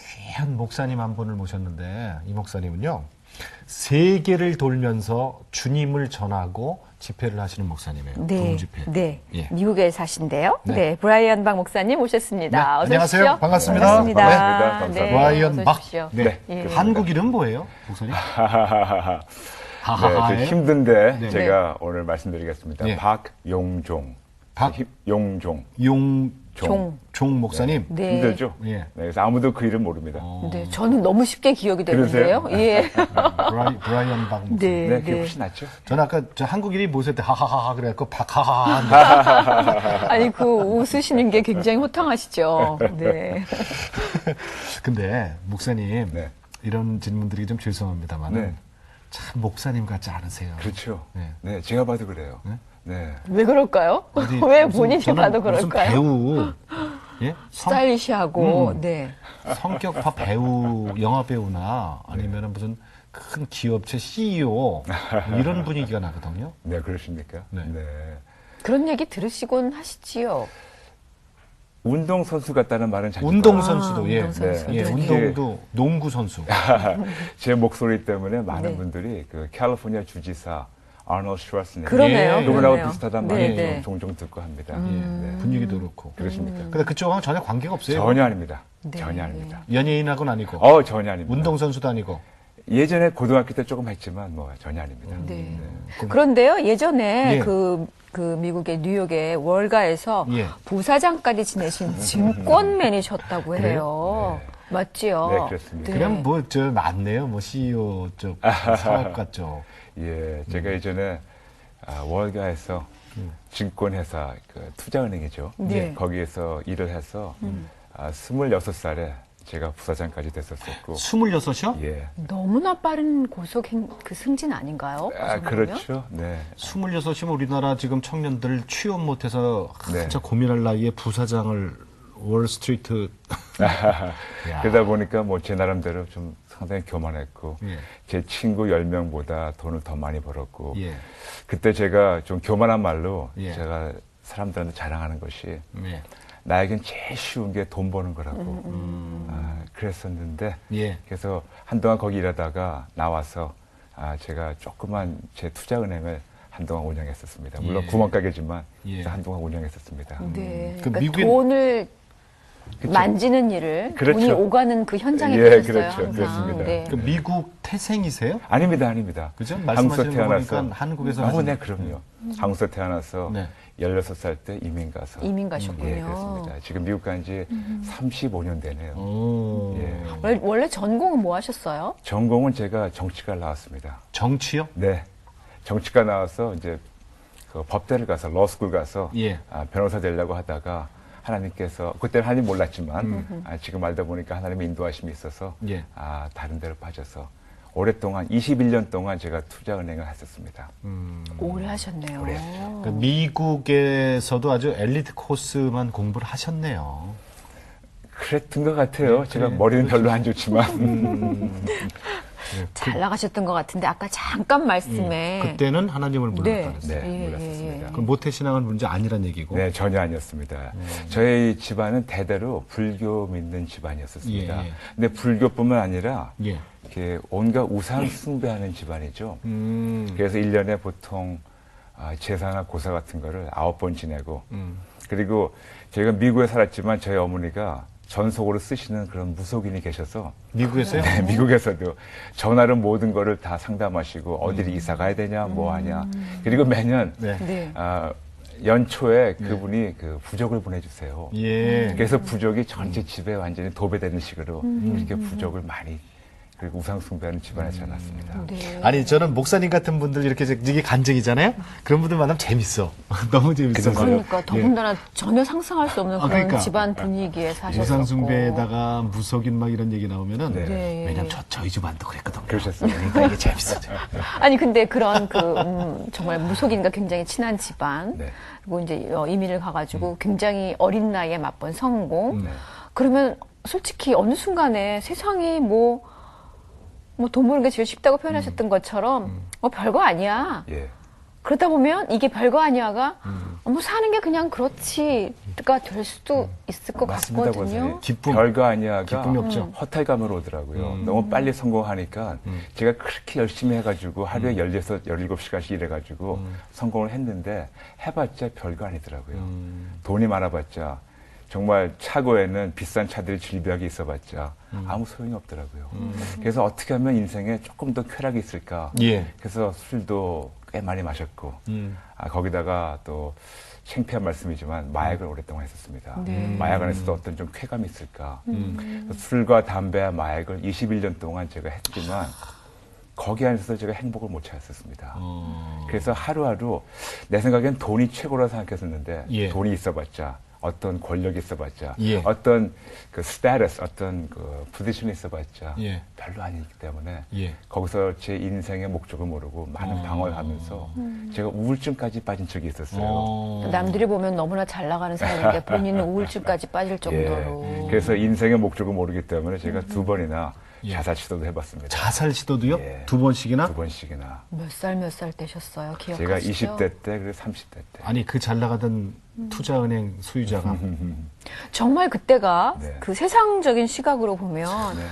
귀한 목사님 한 분을 모셨는데 이 목사님은요. 세계를 돌면서 주님을 전하고 집회를 하시는 목사님이에요. 부흥 집회. 네. 예. 미국에 사신데요. 네. 네. 브라이언 박 목사님 오셨습니다. 네. 어서 안녕하세요. 오십시오. 반갑습니다. 반갑습니다. 반갑습니다. 네. 브라이언 어서 박. 오십시오. 네. 예. 한국 이름 뭐예요, 목사님? 네, 좀 힘든데 네. 제가 오늘 말씀드리겠습니다. 네. 박용종. 용종. 종 목사님. 네. 힘들죠? 예. 네, 그래서 아무도 그 이름 모릅니다. 네. 저는 너무 쉽게 기억이 되는데요. 그러세요? 예. 브라이언 박 목사님. 네. 네, 그게 훨씬 낫죠? 저는 아까 저 한국 이름이 뭐였을 때 하하하하 그래갖고 박하하하. 아니, 그 웃으시는 게 굉장히 호탕하시죠. 네. 근데 목사님 네. 이런 질문들이 좀 죄송합니다만 네. 참 목사님 같지 않으세요. 그렇죠. 네. 네, 제가 봐도 그래요. 네? 네. 왜 그럴까요? 어디 왜 무슨- 본인이 저는 봐도 무슨 그럴까요? 배우, 예? 스타일리시하고, 네. 성격파 배우, 영화 배우나 아니면 무슨 큰 기업체 CEO 뭐 이런 분위기가 나거든요. 네, 그러십니까? 네. 네. 그런 얘기 들으시곤 하시지요. 운동선수 같다는 말은 자주 운동선수도, 예. 운동선수도. 예, 네. 운동도, 농구 선수. 제 목소리 때문에 많은 네. 분들이 그 캘리포니아 주지사 아놀드 슈와스네거 그러네요. 예. 그분하고 그러네요. 비슷하단 네, 말을 네. 종종 듣고 합니다. 예. 네. 분위기도 그렇고. 그렇습니까? 근데 그쪽하고는 전혀 관계가 없어요. 전혀 아닙니다. 네. 전혀 아닙니다. 연예인하고는 아니고. 전혀 아닙니다. 운동선수도 아니고. 예전에 고등학교 때 조금 했지만 뭐 전혀 아닙니다. 네. 그럼- 그런데요, 예전에 예. 그 미국의 뉴욕의 월가에서 예. 부사장까지 지내신 증권맨이셨다고 해요. 맞지요? 네, 그렇습니다. 그냥 뭐, 저, 맞네요. 뭐, CEO 쪽, 사업가 쪽. 예, 제가 예전에 월가에서 증권회사 그 투자은행이죠. 네. 거기에서 일을 해서 26살에 제가 부사장까지 됐었었고. 26이요? 예. 너무나 빠른 그 승진 아닌가요? 그 정도면? 그렇죠. 네. 26이면 우리나라 지금 청년들 취업 못해서 네. 한참 고민할 나이에 부사장을 월스트리트. 야. 그러다 보니까 뭐 제 나름대로 좀 상당히 교만했고, 예. 제 친구 10명보다 돈을 더 많이 벌었고, 예. 그때 제가 좀 교만한 말로 예. 제가 사람들한테 자랑하는 것이 예. 나에겐 제일 쉬운 게 돈 버는 거라고 그랬었는데 예. 그래서 한동안 거기 일하다가 나와서 제가 조그만 제 투자은행을 한동안 운영했었습니다. 물론 예. 구멍가게지만 예. 한동안 운영했었습니다. 네. 그 그러니까 미국엔- 돈을 그쵸. 만지는 일을 그렇죠. 돈이 오가는 그 현장에 예, 계셨어요. 그렇죠. 항상. 그렇습니다. 네. 그 미국 태생이세요? 아닙니다, 아닙니다. 그죠? 한국에서 말씀하시는 거 보니까 태어나서 한국에서 네, 그럼요. 한국에서 태어나서 네. 16살 때 이민 가서 이민 가셨군요. 예, 그렇습니다. 지금 미국 간 지 35년 되네요. 오. 예. 원래 전공은 뭐 하셨어요? 전공은 제가 정치과를 나왔습니다. 정치요? 네. 정치과 나와서 이제 그 법대를 가서 러스쿨 가서 예. 변호사 되려고 하다가 하나님께서 그때는 하나님 몰랐지만 지금 알다 보니까 하나님의 인도하심이 있어서 예. 다른 데로 빠져서 오랫동안 21년 동안 제가 투자은행을 했었습니다. 오래 하셨네요. 오래 했죠. 그러니까 미국에서도 아주 엘리트 코스만 공부를 하셨네요. 그랬던 것 같아요. 네, 제가 그래. 머리는 별로 안 좋지만. 잘 나가셨던 것 같은데 아까 잠깐 말씀에 그때는 하나님을 몰랐다 그랬어요. 네, 예, 몰랐었습니다. 그럼 모태신앙은 문제 아니란 얘기고. 네, 전혀 아니었습니다. 저희 집안은 대대로 불교 믿는 집안이었었습니다. 예, 예. 근데 불교뿐만 아니라 예. 이렇게 온갖 우상 숭배하는 집안이죠. 음. 그래서 1년에 보통 제사나 고사 같은 거를 9번 지내고 그리고 저희가 미국에 살았지만 저희 어머니가 전속으로 쓰시는 그런 무속인이 계셔서 미국에서요? 네, 미국에서도 전화로 모든 거를 다 상담하시고 어디를 이사 가야 되냐 뭐 하냐 그리고 매년 네. 네. 연초에 그분이 그 부적을 보내주세요. 예. 그래서 부적이 전체 집에 완전히 도배되는 식으로 이렇게 부적을 많이 그리고 우상 숭배하는 집안에서 자랐습니다. 네. 아니 저는 목사님 같은 분들 이게 간증이잖아요. 그런 분들 만나면 재밌어. 너무 재밌어. 그러니까 더군다나 전혀 상상할 수 없는 그런 그러니까. 집안 분위기에 사셨었고. 우상숭배에다가 무속인 막 이런 얘기 나오면은 네. 네. 왜냐면 저희 집안도 그랬거든요. 그러셨습니다. 그러니까 이게 재밌어져. 아니 근데 그런 정말 무속인과 굉장히 친한 집안 네. 그리고 이제 이민을 가가지고 굉장히 어린 나이에 맛본 성공. 네. 그러면 솔직히 어느 순간에 세상이 뭐 돈 버는 게 제일 쉽다고 표현하셨던 것처럼 별거 아니야. 예. 그러다 보면 이게 별거 아니야가 뭐 사는 게 그냥 그렇지 가 될 수도 있을 것 맞습니다, 같거든요. 권사님. 기쁨. 별거 아니야가 기쁨이 없죠. 허탈감으로 오더라고요. 너무 빨리 성공하니까 제가 그렇게 열심히 해가지고 하루에 16, 17시간씩 일해가지고 성공을 했는데 해봤자 별거 아니더라고요. 돈이 많아봤자 정말 차고에는 비싼 차들이 질비하게 있어봤자 아무 소용이 없더라고요. 그래서 어떻게 하면 인생에 조금 더 쾌락이 있을까. 예. 그래서 술도 꽤 많이 마셨고 거기다가 또 창피한 말씀이지만 마약을 오랫동안 했었습니다. 마약 안에서도 어떤 좀 쾌감이 있을까. 술과 담배와 마약을 21년 동안 제가 했지만 거기 안에서 제가 행복을 못 찾았었습니다. 그래서 하루하루 내 생각엔 돈이 최고라 생각했었는데 예. 돈이 있어봤자 어떤 권력이 있어봤자 예. 어떤 그 스테이터스 어떤 그 포지션이 있어봤자 예. 별로 아니기 때문에 예. 거기서 제 인생의 목적을 모르고 많은 방황을 하면서 제가 우울증까지 빠진 적이 있었어요. 남들이 보면 너무나 잘 나가는 사람인데 본인은 우울증까지 빠질 정도로. 예. 그래서 인생의 목적을 모르기 때문에 제가 두 번이나 예. 자살 시도도 해봤습니다. 자살 시도도요? 예. 두 번씩이나? 두 번씩이나. 몇 살 때셨어요? 제가 기억하시죠? 20대 때 그리고 30대 때. 아니 그 잘 나가던 투자은행 수유자가 정말 그때가 네. 그 세상적인 시각으로 보면 네.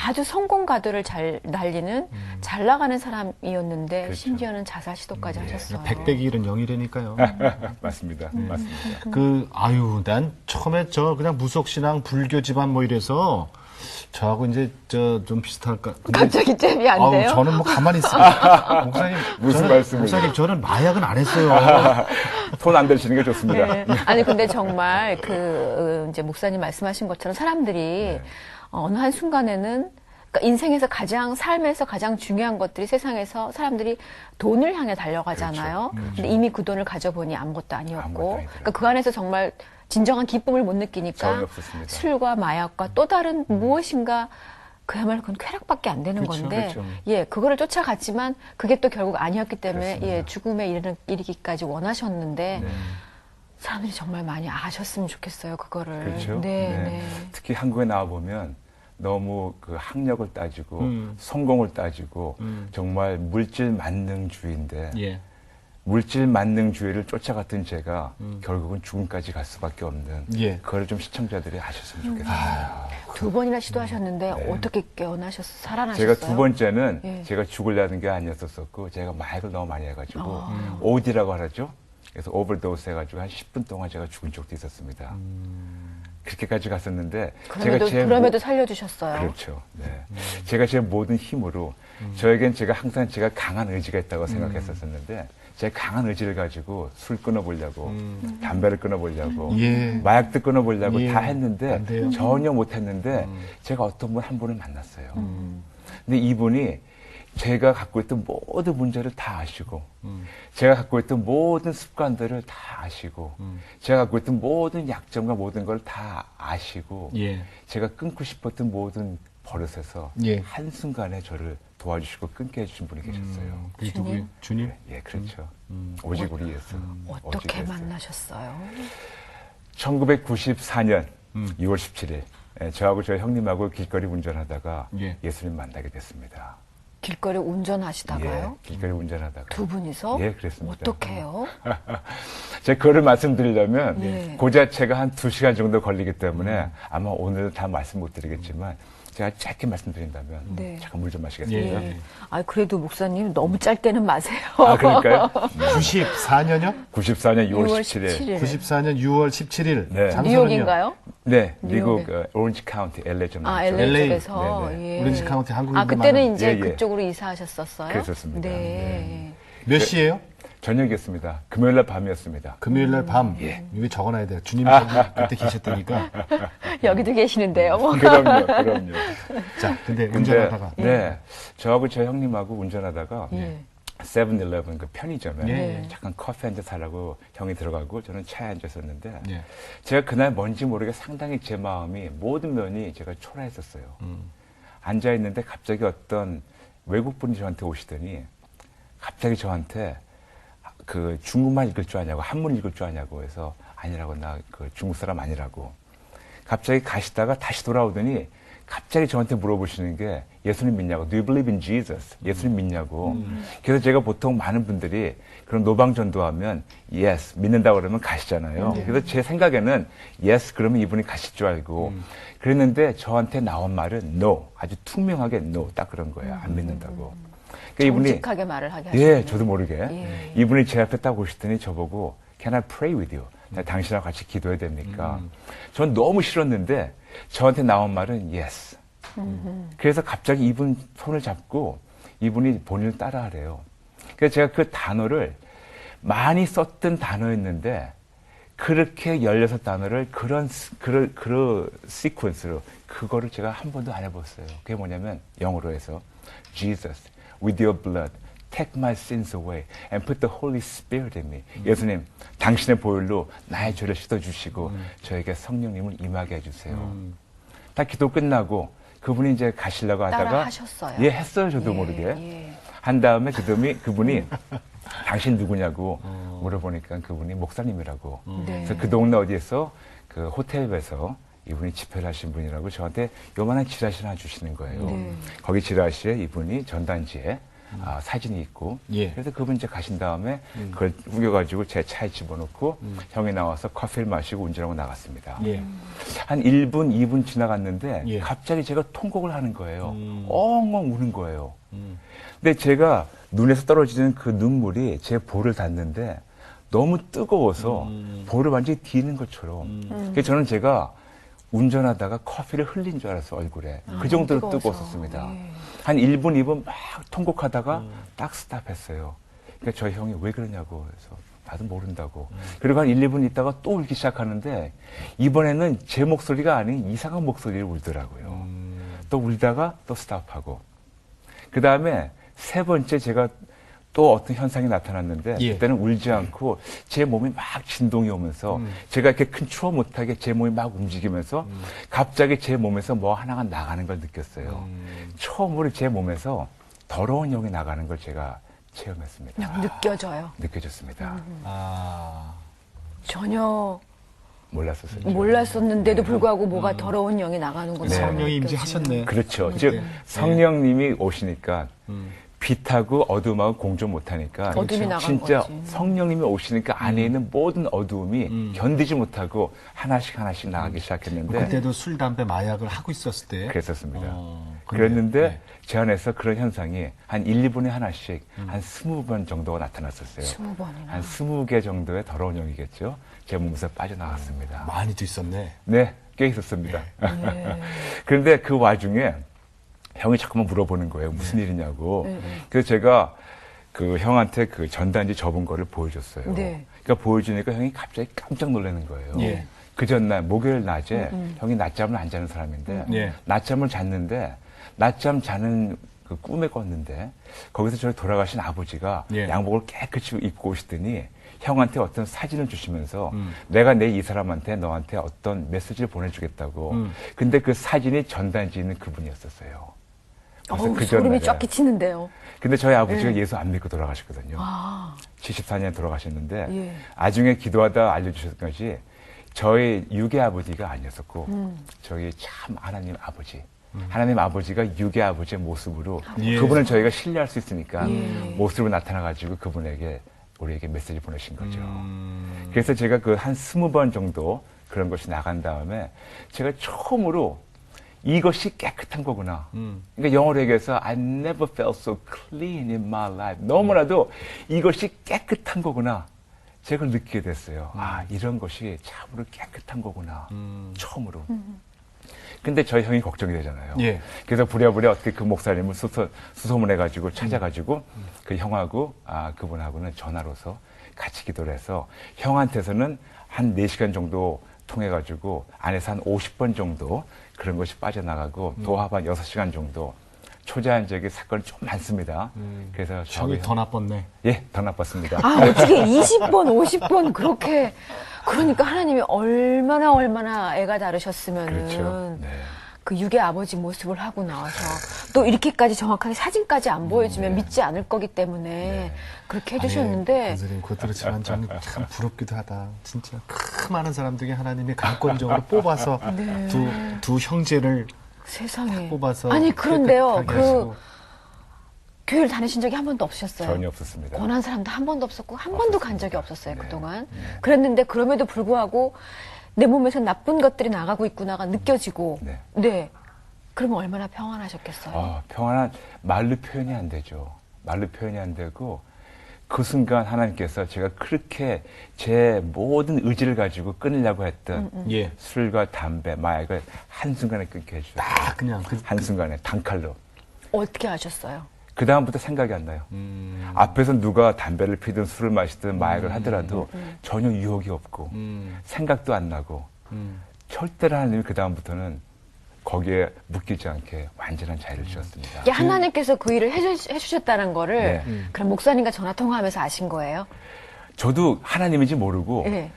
아주 성공 가도를 잘 날리는 잘 나가는 사람이었는데 그렇죠. 심지어는 자살 시도까지 하셨어요. 100대 길은 0이라니까요. 맞습니다. 맞습니다. 난 처음에 저 그냥 무속신앙 불교 집안 뭐 이래서 저하고 이제 좀 비슷할까. 근데 갑자기 잼이 안 돼요? 저는 뭐 가만히 있습니다. 목사님. 무슨 말씀이에요? 목사님, 저는 마약은 안 했어요. 손 안 대시는 게 좋습니다. 네. 아니 근데 정말 이제 목사님 말씀하신 것처럼 사람들이 네. 어느 한 순간에는 그러니까 인생에서 삶에서 가장 중요한 것들이 세상에서 사람들이 돈을 향해 달려가잖아요. 근데 이미 그 돈을 가져보니 아무것도 아니었고, 아무것도 아니더라고요. 그러니까 그 안에서 정말 진정한 기쁨을 못 느끼니까 전혀 없었습니다. 술과 마약과 또 다른 무엇인가 그야말로 그건 쾌락밖에 안 되는 그렇죠, 건데, 그렇죠. 예, 그거를 쫓아갔지만 그게 또 결국 아니었기 때문에 그렇습니다. 예, 죽음에 이르기까지 원하셨는데. 네. 사람들이 정말 많이 아셨으면 좋겠어요, 그거를. 그렇죠. 네, 네. 네. 특히 한국에 나와 보면 너무 그 학력을 따지고 성공을 따지고 정말 물질 만능주의인데 예. 물질 만능주의를 쫓아갔던 제가 결국은 죽음까지 갈 수밖에 없는 예. 그걸 좀 시청자들이 아셨으면 좋겠습니다. 두 번이나 시도하셨는데 어떻게 살아나셨어요? 제가 두 번째는 예. 제가 죽으려는 게 아니었었고 제가 마약을 너무 많이 해가지고 OD라고 하죠. 그래서 오버도스 해가지고 한 10분 동안 제가 죽은 적도 있었습니다. 그렇게까지 갔었는데 그럼에도 살려주셨어요. 그렇죠. 네. 제가 제 모든 힘으로 저에겐 항상 제가 강한 의지가 있다고 생각했었는데 제 강한 의지를 가지고 술 끊어보려고 담배를 끊어보려고 예. 마약도 끊어보려고 예. 다 안 했는데 돼요. 전혀 못했는데 제가 어떤 한 분을 만났어요. 근데 이분이 제가 갖고 있던 모든 문제를 다 아시고 제가 갖고 있던 모든 습관들을 다 아시고 제가 갖고 있던 모든 약점과 모든 걸 다 아시고 예. 제가 끊고 싶었던 모든 버릇에서 예. 한순간에 저를 도와주시고 끊게 해주신 분이 계셨어요. 그게 누구예요? 주님? 예, 그렇죠. 오직 우리 예수. 어떻게 만나셨어요? 1994년 6월 17일 저하고 저희 형님하고 길거리 운전하다가 예. 예수님 만나게 됐습니다. 길거리 운전하시다가요? 예, 길거리 운전하다가. 두 분이서? 예, 그랬습니다. 어떻게요? 제가 그거를 말씀드리려면 예. 그 자체가 한 2시간 정도 걸리기 때문에 아마 오늘 다 말씀 못 드리겠지만 제가 짧게 말씀드린다면 네. 잠깐 물 좀 마시겠습니다. 예. 아, 그래도 목사님 너무 짧게는 마세요. 아, 그러니까요? 94년요? 94년 6월 6월 17일. 94년 6월 17일. 네. 장소는요? 뉴욕인가요? 네, 미국 뉴욕에. 오렌지 카운티 LA 좀 아, 나왔죠. LA LA. 쪽에서. 네네. 예. 오렌지 카운티 한국인들 아, 그때는 많은- 이제 예, 예. 그쪽으로 이사하셨었어요? 그랬었습니다. 네. 네. 몇 시예요? 저녁이었습니다. 금요일 날 밤이었습니다. 금요일 날 밤. 여기 적어놔야 돼요. 주님이 저기 그때 계셨다니까. 여기도 계시는데요. 뭐. 그럼요. 자, 근데 근데, 운전하다가. 네. 저하고 제 형님하고 운전하다가 예. 세븐일레븐 그 편의점에 네. 잠깐 커피 한 잔 사라고 형이 들어가고 저는 차에 앉았었는데 예. 제가 그날 뭔지 모르게 상당히 제 마음이 모든 면이 제가 초라했었어요. 앉아있는데 갑자기 어떤 외국분이 저한테 오시더니 갑자기 저한테 그 중국말 읽을 줄 아냐고 한문 읽을 줄 아냐고 해서 아니라고 나 그 중국 사람 아니라고 갑자기 가시다가 다시 돌아오더니 갑자기 저한테 물어보시는 게 예수님 믿냐고. Do you believe in Jesus? 예수님 믿냐고. 그래서 제가 보통 많은 분들이 그런 노방전도하면 yes, 믿는다고 그러면 가시잖아요. 그래서 제 생각에는 yes, 그러면 이분이 가실 줄 알고 그랬는데 저한테 나온 말은 no. 아주 투명하게 no. 딱 그런 거예요. 안 믿는다고. 그러니까 정직하게 말을 하게 하시네요. 예, 저도 모르게. 예. 이분이 제 앞에 딱 오시더니 저보고 Can I pray with you? 당신하고 같이 기도해야 됩니까? 전 너무 싫었는데 저한테 나온 말은 yes. 그래서 갑자기 이분 손을 잡고 이분이 본인을 따라하래요. 그래서 제가 그 단어를 많이 썼던 단어였는데 그렇게 16단어를 그런 시퀀스로 그거를 제가 한 번도 안 해봤어요. 그게 뭐냐면 영어로 해서 Jesus, with your blood, take my sins away and put the Holy Spirit in me. 예수님, 당신의 보혈로 나의 죄를 씻어주시고 저에게 성령님을 임하게 해주세요. 다 기도 끝나고 그분이 이제 가시려고 하다가 따라 하셨어요. 예, 했어요. 저도 모르게. 한 다음에 그분이 당신 누구냐고 물어보니까 그분이 목사님이라고. 네. 그래서 그 동네 어디에서 그 호텔에서 이분이 집회를 하신 분이라고 저한테 요만한 지라시를 하나 주시는 거예요. 네. 거기 지라시에 이분이 전단지에 사진이 있고 예. 그래서 그분 이제 가신 다음에 그걸 우겨가지고 제 차에 집어넣고 형이 나와서 커피를 마시고 운전하고 나갔습니다. 예. 한 1분, 2분 지나갔는데 예. 갑자기 제가 통곡을 하는 거예요. 엉엉 우는 거예요. 근데 제가 눈에서 떨어지는 그 눈물이 제 볼을 닿는데 너무 뜨거워서 볼을 완전히 뒤는 것처럼. 그래서 저는 제가 운전하다가 커피를 흘린 줄 알았어, 얼굴에. 그 정도로 뜨거워서. 뜨거웠었습니다. 예. 한 1분, 2분 막 통곡하다가 딱 스탑했어요. 그러니까 저희 형이 왜 그러냐고 해서 나도 모른다고. 그리고 한 1, 2분 있다가 또 울기 시작하는데 이번에는 제 목소리가 아닌 이상한 목소리를 울더라고요. 또 울다가 또 스탑하고. 그 다음에 세 번째 제가 또 어떤 현상이 나타났는데 예. 그때는 울지 않고 제 몸이 막 진동이 오면서 제가 이렇게 컨트롤 못하게 제 몸이 막 움직이면서 갑자기 제 몸에서 뭐 하나가 나가는 걸 느꼈어요. 처음으로 제 몸에서 더러운 영이 나가는 걸 제가 체험했습니다. 그냥 느껴져요. 느껴졌습니다. 아. 전혀 몰랐었어요. 몰랐었는데도 불구하고 뭐가 더러운 영이 나가는구나. 네. 성령이 임재하셨네. 그렇죠. 즉 성령님이 오시니까 빛하고 어둠하고 공존 못하니까 어둠이 나간 진짜 거지. 성령님이 오시니까 안에 있는 모든 어두움이 견디지 못하고 하나씩 나가기 시작했는데 그때도 술, 담배, 마약을 하고 있었을 때. 그랬었습니다. 근데, 그랬는데 네. 제 안에서 그런 현상이 한 1, 2분에 하나씩 한 20번 정도가 나타났었어요. 20번이나. 한 20개 정도의 더러운 영이겠죠. 제 몸에서 빠져나갔습니다. 많이도 있었네. 네, 꽤 있었습니다. 네. 그런데 그 와중에 형이 자꾸만 물어보는 거예요. 무슨 일이냐고. 그래서 제가 그 형한테 그 전단지 접은 거를 보여줬어요. 네. 그러니까 보여주니까 형이 갑자기 깜짝 놀라는 거예요. 예. 그 전날 목요일 낮에 형이 낮잠을 안 자는 사람인데 예. 낮잠을 잤는데 낮잠 자는 그 꿈에 꿨는데 거기서 저희 돌아가신 아버지가 예. 양복을 깨끗이 입고 오시더니 형한테 어떤 사진을 주시면서 내가 내 이 사람한테 너한테 어떤 메시지를 보내주겠다고. 근데 그 사진이 전단지에 있는 그분이었었어요. 그래서 어우, 그 소름이 전날에. 쫙 끼치는데요. 근데 저희 아버지가 예수 안 믿고 돌아가셨거든요. 아, 74년에 돌아가셨는데 예. 나중에 기도하다 알려주셨던 것이 저희 육의 아버지가 아니었었고 저희 참 하나님 아버지. 하나님 아버지가 육의 아버지의 모습으로 예. 그분을 저희가 신뢰할 수 있으니까 예. 모습으로 나타나가지고 그분에게 우리에게 메시지 보내신 거죠. 그래서 제가 그 한 20번 정도 그런 것이 나간 다음에 제가 처음으로 이것이 깨끗한 거구나. 그러니까 영어로 얘기해서 I never felt so clean in my life. 너무나도 이것이 깨끗한 거구나. 제가 느끼게 됐어요. 아, 이런 것이 참으로 깨끗한 거구나. 처음으로. 근데 저희 형이 걱정이 되잖아요. 예. 그래서 부랴부랴 어떻게 그 목사님을 수소문해가지고 찾아가지고 그 형하고 그분하고는 전화로서 같이 기도를 해서 형한테서는 한 4시간 정도 통해가지고 안에서 한 50번 정도 그런 것이 빠져나가고 도합 한 6시간 정도 초자연적인 사건이 좀 많습니다. 그래서 형이 더 나빴네. 예, 더 나빴습니다. 아, 어떻게 20번, 50번 그렇게. 그러니까 하나님이 얼마나 애가 다르셨으면은. 그렇죠. 네. 그 육의 아버지 모습을 하고 나와서 또 이렇게까지 정확하게 사진까지 안 보여주면 믿지 않을 거기 때문에 그렇게 해주셨는데. 선생님, 그렇지만 저는 참 부럽기도 하다. 진짜 그 많은 사람들이 하나님이 강권적으로 뽑아서 두 형제를 세상에. 뽑아서 아니, 그런데요. 깨끗하게 하시고. 교회를 다니신 적이 한 번도 없으셨어요? 전혀 없었습니다. 권한 사람도 한 번도 없었고 한 번도 간 적이 없었습니다. 없었어요, 네. 그동안. 네. 그랬는데 그럼에도 불구하고 내 몸에서 나쁜 것들이 나가고 있구나가 느껴지고 네. 네. 그러면 얼마나 평안하셨겠어요? 평안한 말로 표현이 안 되죠. 말로 표현이 안 되고 그 순간 하나님께서 제가 그렇게 제 모든 의지를 가지고 끊으려고 했던 예. 술과 담배, 마약을 한순간에 끊게 해주셨어요. 딱 그냥 한순간에 단칼로. 어떻게 하셨어요? 그 다음부터 생각이 안 나요. 앞에서 누가 담배를 피든 술을 마시든 마약을 하더라도 전혀 유혹이 없고 생각도 안 나고 절대로 하나님이 그 다음부터는 거기에 묶이지 않게 완전한 자유를 주셨습니다. 이게 하나님께서 그 일을 해주셨다는 거를 네. 그럼 목사님과 전화 통화하면서 아신 거예요? 저도 하나님인지 모르고 네.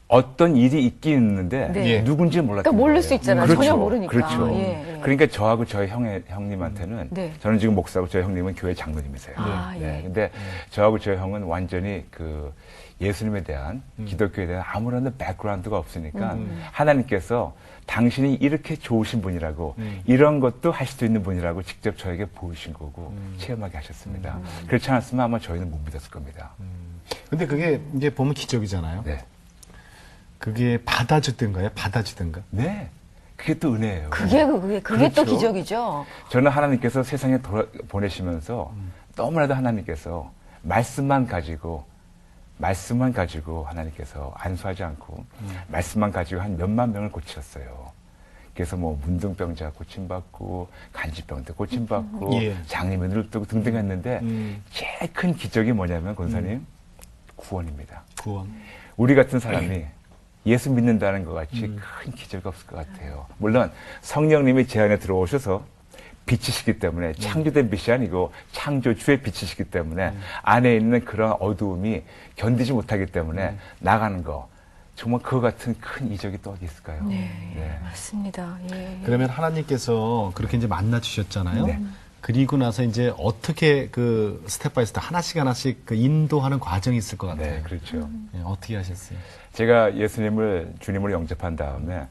어떤 일이 있긴 있는데 네. 누군지 몰랐던 그러니까 모를 수 거예요. 있잖아요. 그렇죠. 전혀 모르니까. 그렇죠. 예, 예. 그러니까 저하고 저희 형님한테는 네. 저는 지금 목사고 저희 형님은 교회 장로님이세요. 아, 네. 예. 근데 저하고 저희 형은 완전히 그 예수님에 대한 기독교에 대한 아무런 백그라운드가 없으니까 하나님께서 당신이 이렇게 좋으신 분이라고 이런 것도 할 수도 있는 분이라고 직접 저에게 보이신 거고 체험하게 하셨습니다. 그렇지 않았으면 아마 저희는 못 믿었을 겁니다. 근데 그게 이제 보면 기적이잖아요. 네. 그게 받아주든가요? 받아주든가. 네. 그게 또 은혜예요. 그게 또 그렇죠. 기적이죠. 저는 하나님께서 세상에 보내시면서 너무나도 하나님께서 말씀만 가지고 하나님께서 안수하지 않고 말씀만 가지고 한 몇만 명을 고치셨어요. 그래서 뭐 문둥병자 고침받고 간질병도 고침받고 예. 장님의 눈을 뜨고 등등 했는데 제일 큰 기적이 뭐냐면 권사님 구원입니다. 구원. 우리 같은 사람이 예수 믿는다는 것 같이 큰 기적이 없을 것 같아요. 물론 성령님이 제 안에 들어오셔서 빛이시기 때문에 창조된 빛이 아니고 창조주의 빛이시기 때문에 안에 있는 그런 어두움이 견디지 못하기 때문에 나가는 거 정말 그와 같은 큰 이적이 또 어디 있을까요? 네, 네. 맞습니다. 예. 그러면 하나님께서 그렇게 이제 만나 주셨잖아요. 네. 그리고 나서 이제 어떻게 그 스텝 바이 스텝 하나씩 그 인도하는 과정이 있을 것 같아요. 네, 그렇죠. 예, 어떻게 하셨어요? 제가 주님을 영접한 다음에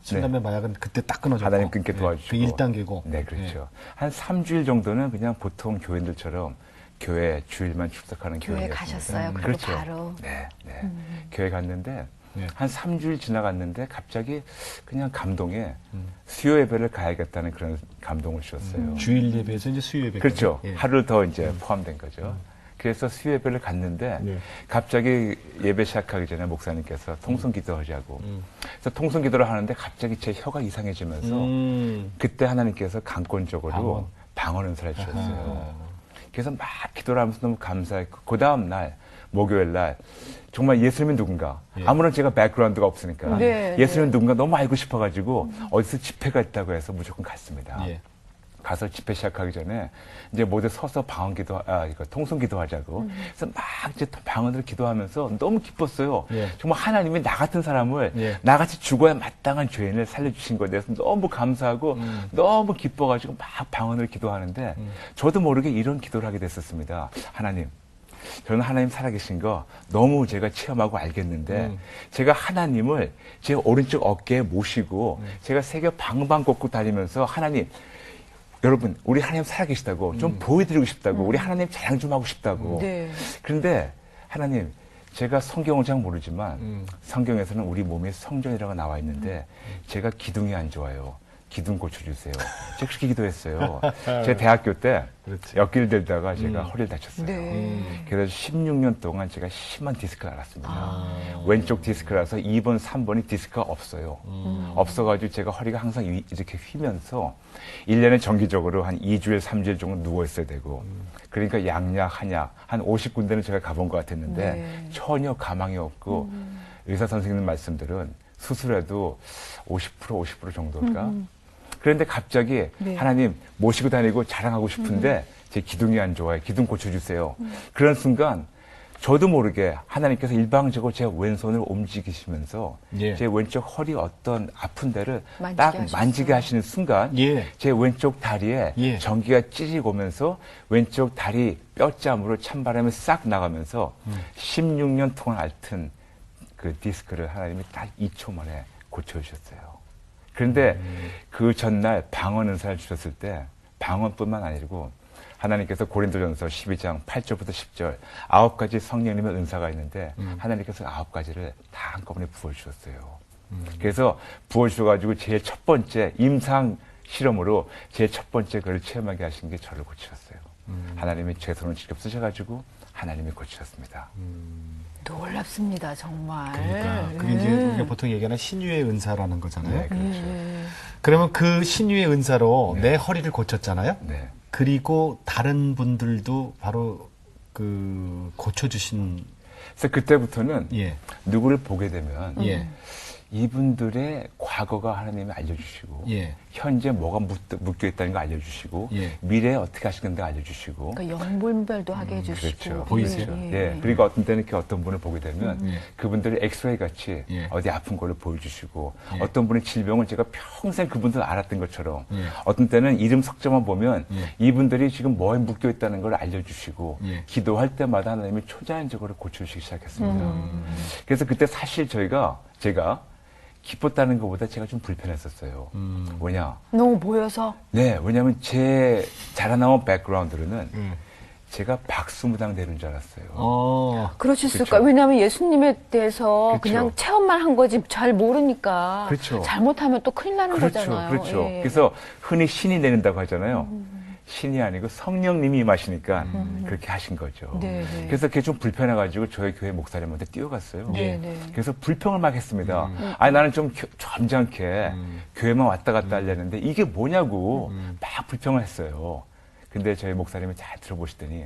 술담배 마약은 그때 딱 끊어졌고 하나님 끊게 도와주시고 그 1단계고. 네, 그렇죠. 한 3주일 정도는 그냥 보통 교인들처럼 교회 주일만 출석하는 교회 교인이었습니다. 가셨어요. 그리고 그렇죠. 바로. 네, 네. 교회 갔는데 네. 한 3주일 지나갔는데 갑자기 그냥 감동에 수요 예배를 가야겠다는 그런 감동을 주셨어요. 주일 예배에서 이제 수요 예배. 그렇죠. 예. 하루를 더 이제 포함된 거죠. 그래서 수요 예배를 갔는데 네. 갑자기 예배 시작하기 전에 목사님께서 통성 기도하자고. 그래서 통성 기도를 하는데 갑자기 제 혀가 이상해지면서 그때 하나님께서 강권적으로 방언 은사를 주셨어요. 그래서 막 기도를 하면서 너무 감사했고 그 다음 날 목요일 날 정말 예수님이 누군가 아무런 제가 백그라운드가 없으니까 네, 예수님이 누군가 너무 알고 싶어가지고 어디서 집회가 있다고 해서 무조건 갔습니다. 예. 가서 집회 시작하기 전에 이제 모두 서서 통성 기도하자고. 그래서 막 이제 방언으로 기도하면서 너무 기뻤어요. 예. 정말 하나님이 나 같은 사람을 예. 나같이 죽어야 마땅한 죄인을 살려주신 것에 대해서 너무 감사하고 너무 기뻐가지고 막 방언을 기도하는데 저도 모르게 이런 기도를 하게 됐었습니다. 하나님. 저는 하나님 살아계신 거 너무 제가 체험하고 알겠는데 제가 하나님을 제 오른쪽 어깨에 모시고 제가 세계 방방곡곡 다니면서 하나님 여러분 우리 하나님 살아계시다고 좀 보여드리고 싶다고 우리 하나님 자랑 좀 하고 싶다고 네. 그런데 하나님 제가 성경을 잘 모르지만 성경에서는 우리 몸에 성전이라고 나와 있는데 제가 기둥이 안 좋아요. 기둥 고쳐주세요. 제가 그렇게 기도했어요. 제가 대학교 때 그렇지. 옆길 들다가 제가 허리를 다쳤어요. 네. 그래서 16년 동안 제가 심한 디스크를 앓았습니다. 왼쪽 디스크라서 2번, 3번이 디스크가 없어요. 없어가지고 제가 허리가 항상 이렇게 휘면서 1년에 정기적으로 한 2주일, 3주일 정도 누워있어야 되고 그러니까 양약, 한약 한 50군데는 제가 가본 것 같았는데 네. 전혀 가망이 없고 의사 선생님 말씀들은 수술해도 50% 정도일까? 그런데 갑자기 네. 하나님 모시고 다니고 자랑하고 싶은데 제 기둥이 안 좋아요. 기둥 고쳐주세요. 그런 순간 저도 모르게 하나님께서 일방적으로 제 왼손을 움직이시면서 예. 제 왼쪽 허리 어떤 아픈 데를 만지게 딱 하셨어요. 만지게 하시는 순간 예. 제 왼쪽 다리에 예. 전기가 찌르고 오면서 왼쪽 다리 뼈짬으로 찬바람이 싹 나가면서 16년 동안 앓던 그 디스크를 하나님이 딱 2초 만에 고쳐주셨어요. 그런데 그 전날 방언 은사를 주셨을 때 방언뿐만 아니고 하나님께서 고린도전서 12장 8절부터 10절 9가지 성령님의 은사가 있는데 하나님께서 9가지를 다 한꺼번에 부어주셨어요. 그래서 부어주셔가지고 제일 첫 번째 임상 실험으로 제일 첫 번째 그걸 체험하게 하신 게 저를 고치셨어요. 하나님이 제 손을 직접 쓰셔가지고 하나님이 고치셨습니다. 놀랍습니다, 정말. 그러니까 그게 이제 우리가 보통 얘기하는 신유의 은사라는 거잖아요. 네, 그렇죠. 그러면 그 신유의 은사로 네. 내 허리를 고쳤잖아요. 네. 그리고 다른 분들도 바로 그 고쳐주신 그래서 그때부터는 예. 누구를 보게 되면 예. 이분들의 과거가 하나님이 알려주시고 예. 현재 뭐가 묶여 있다는 거 알려주시고 예. 미래에 어떻게 하시는지 알려주시고 그러니까 영분별도 하게 해주시고. 그렇죠. 보이세요? 예. 그리고 어떤 때는 이렇게 어떤 분을 보게 되면 예. 그분들이 엑스레이 같이 예. 어디 아픈 거를 보여주시고 예. 어떤 분의 질병을 제가 평생 그분들 알았던 것처럼 예. 어떤 때는 이름 석자만 보면 예. 이분들이 지금 뭐에 묶여 있다는 걸 알려주시고 예. 기도할 때마다 하나님이 초자연적으로 고쳐주시기 시작했습니다. 그래서 그때 사실 제가 기뻤다는 것보다 제가 좀 불편했었어요. 뭐냐? 너무 보여서. 네, 왜냐하면 제 자라나온 백그라운드로는 제가 박수무당 되는 줄 알았어요. 그러셨을까? 그렇죠. 왜냐하면 예수님에 대해서 그렇죠. 그냥 체험만 한 거지 잘 모르니까. 그렇죠. 잘못하면 또 큰일 나는 그렇죠, 거잖아요. 그렇죠. 예. 그래서 흔히 신이 내린다고 하잖아요. 신이 아니고 성령님이 임하시니까 그렇게 하신 거죠. 네, 네. 그래서 그게 좀 불편해가지고 저희 교회 목사님한테 뛰어갔어요. 네, 네. 그래서 불평을 막 했습니다. 아니 나는 좀 점잖게 교회만 왔다 갔다 하려는데 이게 뭐냐고 막 불평을 했어요. 근데 저희 목사님이 잘 들어보시더니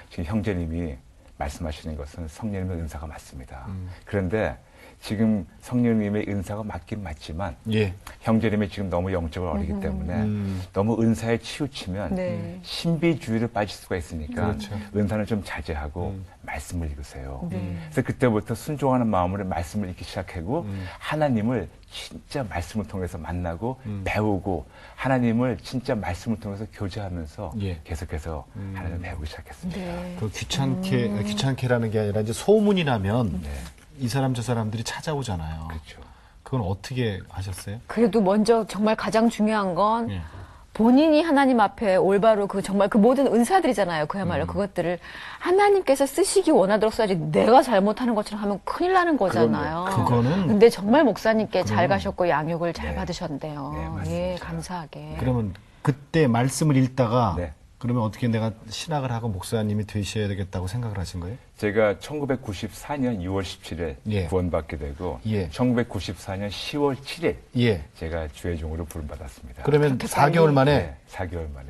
지금 형제님이 말씀하시는 것은 성령님의 은사가 맞습니다. 그런데 지금 성령님의 은사가 맞긴 맞지만 예. 형제님이 지금 너무 영적으로 어리기 때문에 너무 은사에 치우치면 네. 신비주의를 빠질 수가 있으니까 그렇죠. 은사는 좀 자제하고 말씀을 읽으세요. 네. 그래서 그때부터 순종하는 마음으로 말씀을 읽기 시작하고 하나님을 진짜 말씀을 통해서 만나고 배우고 하나님을 진짜 말씀을 통해서 교제하면서 예. 계속해서 하나님을 배우기 시작했습니다. 네. 그 귀찮게라는 게 아니라 이제 소문이 나면 네. 이 사람 저 사람들이 찾아오잖아요. 그렇죠. 그건 어떻게 하셨어요? 그래도 먼저 정말 가장 중요한 건 예. 본인이 하나님 앞에 올바로 그 정말 그 모든 은사들이잖아요. 그야말로 그것들을 하나님께서 쓰시기 원하도록 써야지 내가 잘못하는 것처럼 하면 큰일 나는 거잖아요. 그거는 근데 정말 목사님께 잘 가셨고 양육을 잘 네. 받으셨대요. 네, 맞습니다. 예, 감사하게. 그러면 그때 말씀을 읽다가 네. 그러면 어떻게 내가 신학을 하고 목사님이 되셔야 되겠다고 생각을 하신 거예요? 제가 1994년 6월 17일 예. 구원받게 되고 예. 1994년 10월 7일 예. 제가 주의종으로 부름받았습니다. 그러면 그렇게 4개월 만에 네, 4개월 만에.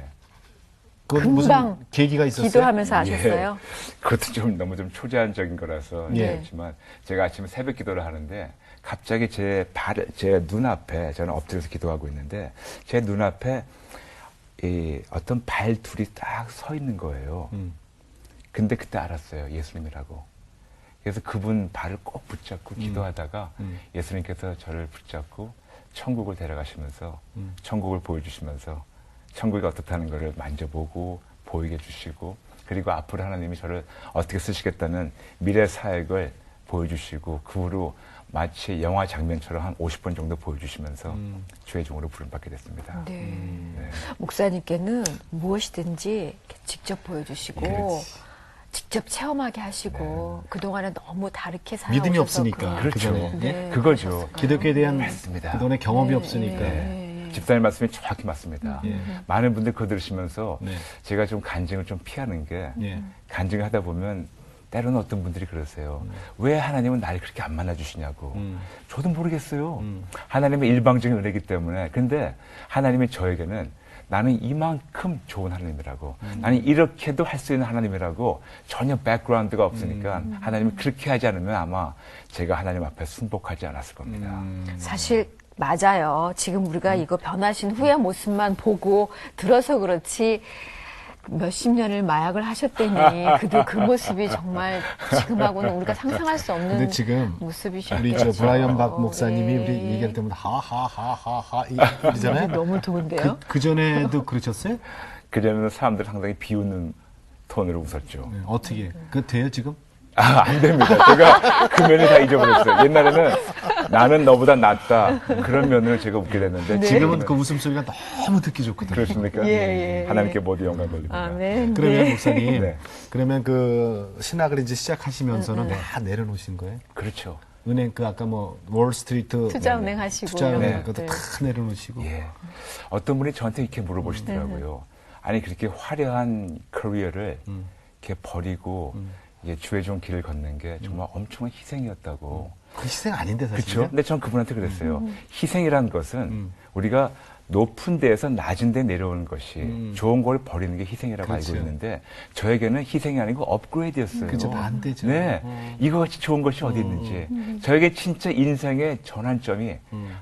그건 무슨 금방 계기가 있었어요? 기도하면서 하셨어요? 그것도 좀 너무 좀 초제한적인 거라서 예. 그렇지만 제가 아침에 새벽 기도를 하는데 갑자기 제 눈앞에 저는 엎드려서 기도하고 있는데 제 눈앞에 이 어떤 발 둘이 딱 서 있는 거예요. 근데 그때 알았어요. 예수님이라고. 그래서 그분 발을 꼭 붙잡고 기도하다가 예수님께서 저를 붙잡고 천국을 데려가시면서 천국을 보여주시면서 천국이 어떻다는 것을 만져보고 보이게 해주시고 그리고 앞으로 하나님이 저를 어떻게 쓰시겠다는 미래 사역을 보여주시고 그 후로 마치 영화 장면처럼 한 50번 정도 보여주시면서 주의 종으로 부름받게 됐습니다. 네. 네. 목사님께는 무엇이든지 이렇게 직접 보여주시고 그렇지. 직접 체험하게 하시고 그동안에 너무 다르게 살아오셔서 믿음이 없으니까. 그- 그렇죠. 그전에. 네, 그거죠. 그러셨을까요? 기독교에 대한 맞습니다. 그동안의 경험이 네, 없으니까. 네. 집사님 말씀이 정확히 맞습니다. 예. 많은 분들 그거 들으시면서 네. 제가 좀 간증을 좀 피하는 게 예. 간증을 하다 보면 때로는 어떤 분들이 그러세요. 왜 하나님은 나를 그렇게 안 만나주시냐고. 저도 모르겠어요. 하나님의 일방적인 은혜이기 때문에. 근데 하나님이 저에게는 나는 이만큼 좋은 하나님이라고. 나는 이렇게도 할 수 있는 하나님이라고 전혀 백그라운드가 없으니까 하나님이 그렇게 하지 않으면 아마 제가 하나님 앞에 순복하지 않았을 겁니다. 사실 맞아요. 지금 우리가 이거 변하신 후의 모습만 보고 들어서 그렇지 몇십 년을 마약을 하셨더니 그 모습이 정말 지금하고는 우리가 상상할 수 없는 근데 지금 모습이셨겠죠. 우리 저 브라이언 박 목사님이 예. 우리 얘기할 때마다 하하하하하 이러잖아요. 너무 좋은데요? 그 전에도 그러셨어요? 그전에는 사람들 상당히 비웃는 톤으로 웃었죠. 네, 어떻게? 그 돼요 지금? 안 됩니다. 제가 그 면을 다 잊어버렸어요. 옛날에는 나는 너보다 낫다. 그런 면을 제가 웃게 됐는데 지금은 그 웃음소리가 너무 듣기 좋거든요. 그렇습니까? 예. 하나님께 모두 영광 돌립니다. 아멘. 그러면 네. 목사님, 네. 그러면 그 신학을 이제 시작하시면서는 다 내려놓으신 거예요? 그렇죠. 은행 그 아까 뭐 월스트리트 투자은행 하시고. 투자은행 네. 그것도 다 내려놓으시고. 예. 어떤 분이 저한테 이렇게 물어보시더라고요. 아니, 그렇게 화려한 커리어를 이렇게 버리고 이게 주의 종 길을 걷는 게 정말 엄청난 희생이었다고. 그 희생 아닌데 사실. 그렇죠. 근데 전 그분한테 그랬어요. 희생이라는 것은 우리가 높은 데에서 낮은 데 내려오는 것이 좋은 걸 버리는 게 희생이라고 그렇죠. 알고 있는데 저에게는 희생이 아니고 업그레이드였어요. 그죠, 반대죠. 네. 이거같이 좋은 것이 어디 있는지. 저에게 진짜 인생의 전환점이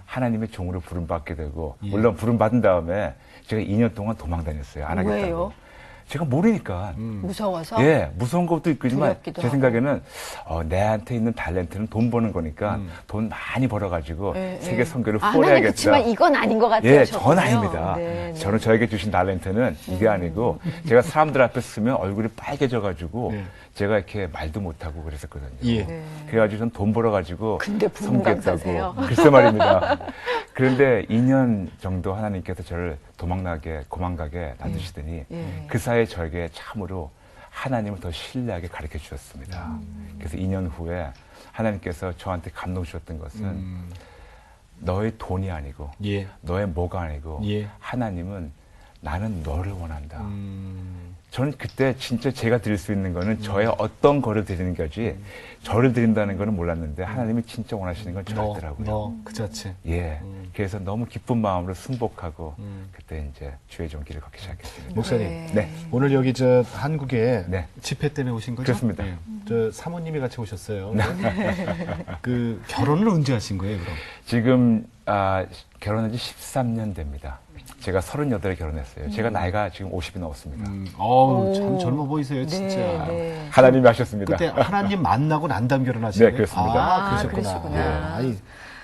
하나님의 종으로 부름받게 되고 예. 물론 부름받은 다음에 제가 2년 동안 도망 다녔어요. 안 하겠다고. 왜요? 제가 모르니까. 무서워서? 예, 무서운 것도 있지만 두렵기도 제 하고. 생각에는 내한테 있는 탤런트는 돈 버는 거니까 돈 많이 벌어가지고 예, 세계 예. 선교를 하나님 후원해야겠다. 그치만 이건 아닌 것 같아요. 예, 저는요. 전 아닙니다. 네, 네. 저는 저에게 주신 탤런트는 이게 아니고 제가 사람들 앞에 쓰면 얼굴이 빨개져가지고 네. 제가 이렇게 말도 못하고 그랬었거든요. 예. 네. 그래가지고 전 돈 벌어가지고 근데 부흥 강사세요? 글쎄 말입니다. 그런데 2년 정도 하나님께서 저를 고망가게 놔두시더니 예. 그 사이에 저에게 참으로 하나님을 더 신뢰하게 가르쳐 주셨습니다. 그래서 2년 후에 하나님께서 저한테 감동 주셨던 것은 너의 돈이 아니고 예. 너의 뭐가 아니고 예. 하나님은 나는 너를 원한다. 저는 그때 진짜 제가 드릴 수 있는 거는 저의 어떤 거를 드리는 거지 저를 드린다는 거는 몰랐는데 하나님이 진짜 원하시는 건 저였더라고요. 너 그 자체. 예. 그래서 너무 기쁜 마음으로 순복하고 그때 이제 주의 종길을 걷기 시작했습니다. 목사님. 네. 네. 오늘 여기 저 한국에 네. 집회 때문에 오신 거죠? 그렇습니다. 네. 저 사모님이 같이 오셨어요. 그 결혼을 언제 하신 거예요, 그럼? 지금 결혼한 지 13년 됩니다. 제가 38에 결혼했어요. 제가 나이가 지금 50이 넘었습니다. 어우, 참 젊어 보이세요, 진짜. 네, 네. 하나님이 하셨습니다. 그때 하나님 만나고 난 다음 결혼하신 거예요? 네, 그렇습니다. 아, 아, 그러셨구나. 그러시구나. 예. 아니,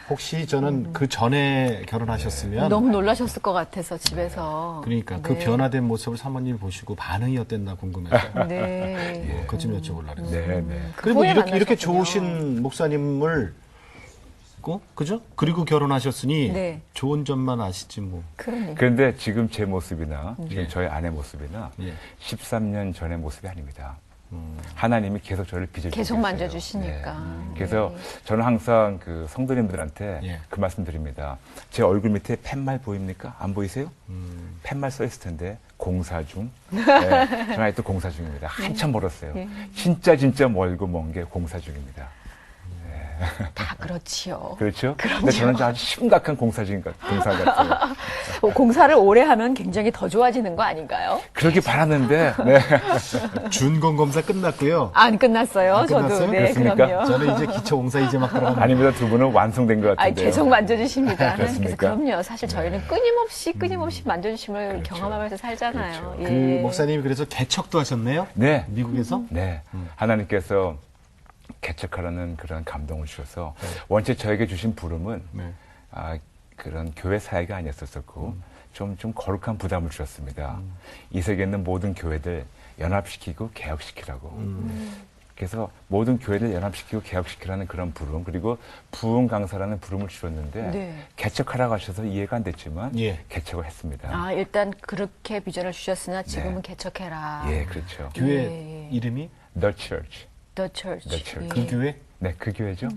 혹시 저는 그 전에 결혼하셨으면 너무 놀라셨을 것 같아서 집에서. 그러니까 그 네. 변화된 모습을 사모님이 보시고 반응이 어땠나 궁금해서 네. 그것 좀 여쭤보려고 그랬어요. 네, 네. 그리고 후에 이렇게 만나셨군요. 좋으신 목사님을 그죠? 그리고 결혼하셨으니 네. 좋은 점만 아시지 뭐. 그러니까. 그런데 지금 제 모습이나 지금 예. 저희 아내 모습이나 예. 13년 전의 모습이 아닙니다. 하나님이 계속 저를 빚을 계속 주고 만져주시니까. 네. 그래서 저는 항상 그 성도님들한테 예. 그 말씀 드립니다. 제 얼굴 밑에 팻말 보입니까? 안 보이세요? 팻말 써 있을 텐데 공사 중. 네. 저는 아직도 공사 중입니다. 한참 멀었어요. 예. 진짜 멀고 먼 게 공사 중입니다. 다 그렇지요. 그렇죠? 근데 저는 아주 심각한 공사 같아요. 공사를 오래 하면 굉장히 더 좋아지는 거 아닌가요? 그러기 바랐는데, 네. 준공 검사 끝났고요. 안 끝났어요. 안 저도. 끝났어요? 네, 그렇습니까? 그럼요. 저는 이제 기초 공사 이제 막 들어갑니다. 아닙니다. 두 분은 완성된 것 아니, 같은데요. 계속 만져주십니다. 그래서 그렇습니까? 그럼요. 사실 저희는 끊임없이 만져주심을 그렇죠. 경험하면서 살잖아요. 그렇죠. 그 목사님이 그래서 개척도 하셨네요. 네. 미국에서. 네. 하나님께서 개척하라는 그런 감동을 주셔서 원체 저에게 주신 부름은 네. 그런 교회 사회가 아니었었고 좀 거룩한 부담을 주셨습니다. 이 세계에 있는 모든 교회들 연합시키고 개혁시키라고. 그래서 모든 교회를 연합시키고 개혁시키라는 그런 부름 그리고 부흥 강사라는 부름을 주셨는데 네. 개척하라고 하셔서 이해가 안 됐지만 예. 개척을 했습니다. 아, 일단 그렇게 비전을 주셨으나 지금은 네. 개척해라. 예, 그렇죠. 교회 예. 이름이 The Church. The Church. The Church. 그 교회? 네, 그 교회죠.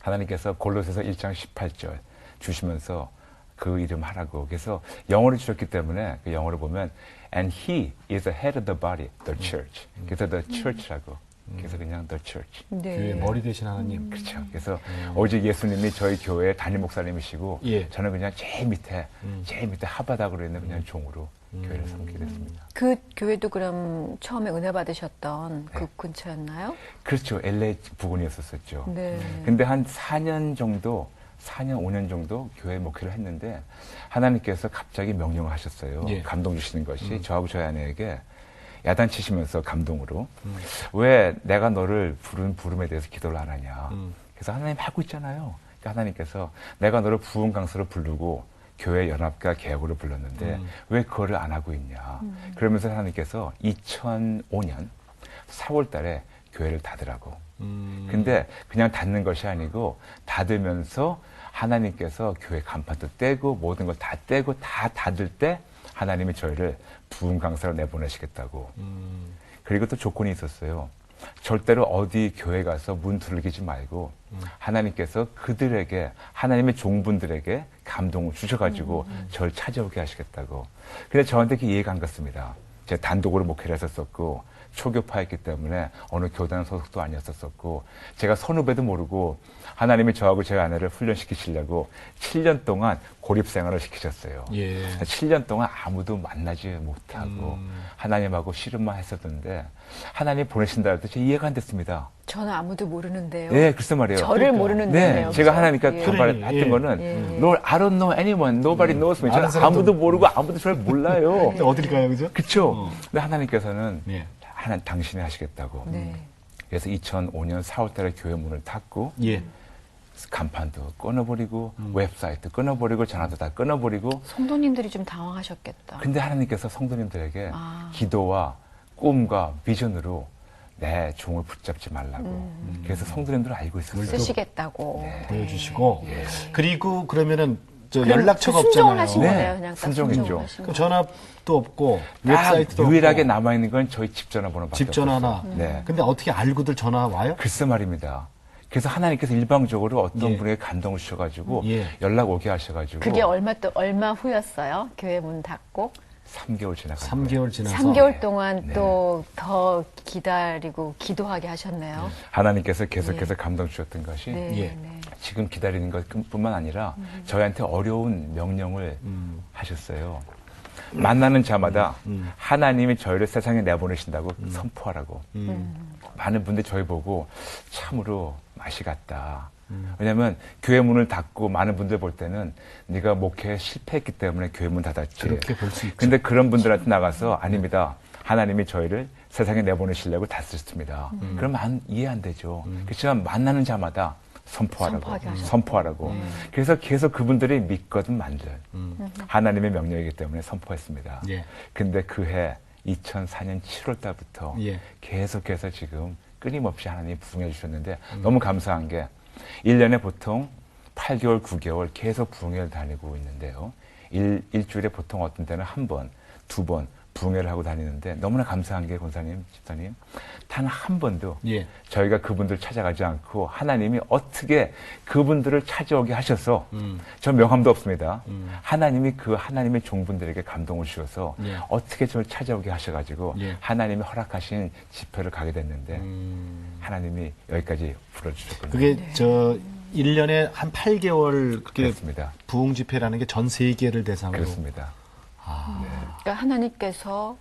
하나님께서 골로새서 1장 18절 주시면서 그 이름 하라고. 그래서 영어를 주셨기 때문에 그 영어를 보면 And he is the head of the body, the church. 그래서 the church라고. 그래서 그냥 the church. 네. 교회 머리 되신 하나님. 그렇죠. 그래서 오직 예수님이 저희 교회의 담임 목사님이시고 예. 저는 그냥 제일 밑에 하바닥으로 있는 그냥 종으로 교회를 섬기게 됐습니다. 그 교회도 그럼 처음에 은혜 받으셨던 그 근처였나요? 그렇죠. LA 부근이었었죠. 네. 근데 한 4년, 5년 정도 교회 목회를 했는데 하나님께서 갑자기 명령을 하셨어요. 예. 감동 주시는 것이 저하고 저희 아내에게 야단치시면서 감동으로 왜 내가 너를 부른 부름에 대해서 기도를 안 하냐. 그래서 하나님 하고 있잖아요. 그러니까 하나님께서 내가 너를 부흥 강사로 부르고 교회 연합과 개혁으로 불렀는데 왜 그거를 안 하고 있냐. 그러면서 하나님께서 2005년 4월 달에 교회를 닫으라고. 근데 그냥 닫는 것이 아니고 닫으면서 하나님께서 교회 간판도 떼고 모든 걸 다 떼고 다 닫을 때 하나님이 저희를 부흥 강사로 내보내시겠다고. 그리고 또 조건이 있었어요. 절대로 어디 교회 가서 문 두들기지 말고 하나님께서 그들에게 하나님의 종분들에게 감동을 주셔가지고 저를 찾아오게 하시겠다고. 근데 저한테 그게 이해가 안 갔습니다. 제가 단독으로 목회를 했었었고 초교파였기 때문에 어느 교단 소속도 아니었었고 제가 선후배도 모르고 하나님이 저하고 제 아내를 훈련시키시려고 7년 동안 고립생활을 시키셨어요. 예. 7년 동안 아무도 만나지 못하고 하나님하고 씨름만 했었는데 하나님 보내신다 할 때 제 이해가 안 됐습니다. 저는 아무도 모르는데요. 네, 글쎄 말이에요. 저를 모르는데요. 네, 제가 하나님께 예. 했던 거는 Lord, I don't know anyone, nobody knows me. 저는 아는 사람도 아무도 모르고 아무도 저를 몰라요. 근데 어딜 가요, 그죠? 그렇죠. 근데 하나님께서는 예. 하나님 당신이 하시겠다고. 네. 그래서 2005년 4월달에 교회 문을 닫고 예. 간판도 끊어버리고 웹사이트 끊어버리고 전화도 다 끊어버리고. 성도님들이 좀 당황하셨겠다. 근데 하나님께서 성도님들에게 아. 기도와 꿈과 비전으로 내 종을 붙잡지 말라고. 그래서 성도님들은 알고 있었어요. 쓰시겠다고. 네. 보여주시고 예. 그리고 그러면은 저 그럼 연락처가 순종을 없잖아요. 하신 네, 거네요. 그냥 딱 순종했죠. 순종을 하신 그 거예요. 전화도 없고 딱 웹사이트도 유일하게 없고 남아있는 건 저희 집 전화번호밖에 집 전화 하나. 없었어요. 네. 근데 어떻게 알고들 전화 와요? 글쎄 말입니다. 그래서 하나님께서 일방적으로 어떤 예. 분에게 감동을 주셔가지고 예. 연락 오게 하셔가지고 그게 얼마 후였어요? 교회 문 닫고 3개월 지나갔어요. 3개월 지나서 3개월 동안 네. 또 더 기다리고 기도하게 하셨네요. 하나님께서 계속해서 감동 주셨던 것이 네, 예. 네. 지금 기다리는 것뿐만 아니라 저희한테 어려운 명령을 하셨어요. 만나는 자마다 하나님이 저희를 세상에 내보내신다고 선포하라고. 많은 분들이 저희 보고 참으로 맛이 갔다. 왜냐하면 교회 문을 닫고 많은 분들 볼 때는 네가 목회에 실패했기 때문에 교회 문 닫았지. 그렇게 볼 수 있죠. 근데 그런 분들한테 나가서 아닙니다. 하나님이 저희를 세상에 내보내시려고 닫으셨습니다. 그럼 이해 안 되죠. 그렇지만 만나는 자마다 선포하라고. 선포하게 하셨다. 선포하라고. 그래서 계속 그분들이 믿거든 만들. 하나님의 명령이기 때문에 선포했습니다. 예. 근데 그 해 2004년 7월 달부터 예. 계속해서 지금 끊임없이 하나님이 부흥해 주셨는데 너무 감사한 게 1년에 보통 8개월, 9개월 계속 부흥회를 다니고 있는데요. 일주일에 보통 어떤 때는 한 번, 두 번 부흥회를 하고 다니는데 너무나 감사한 게 권사님, 집사님 단 한 번도 예. 저희가 그분들 찾아가지 않고 하나님이 어떻게 그분들을 찾아오게 하셔서 저 명함도 없습니다. 하나님이 그 하나님의 종분들에게 감동을 주셔서 예. 어떻게 저를 찾아오게 하셔가지고 예. 하나님이 허락하신 집회를 가게 됐는데 하나님이 여기까지 불러주셨거든요. 그게 저 1년에 한 8개월 그렇게 그렇습니다. 부흥 집회라는 게 전 세계를 대상으로 그렇습니다. 그러니까 하나님께서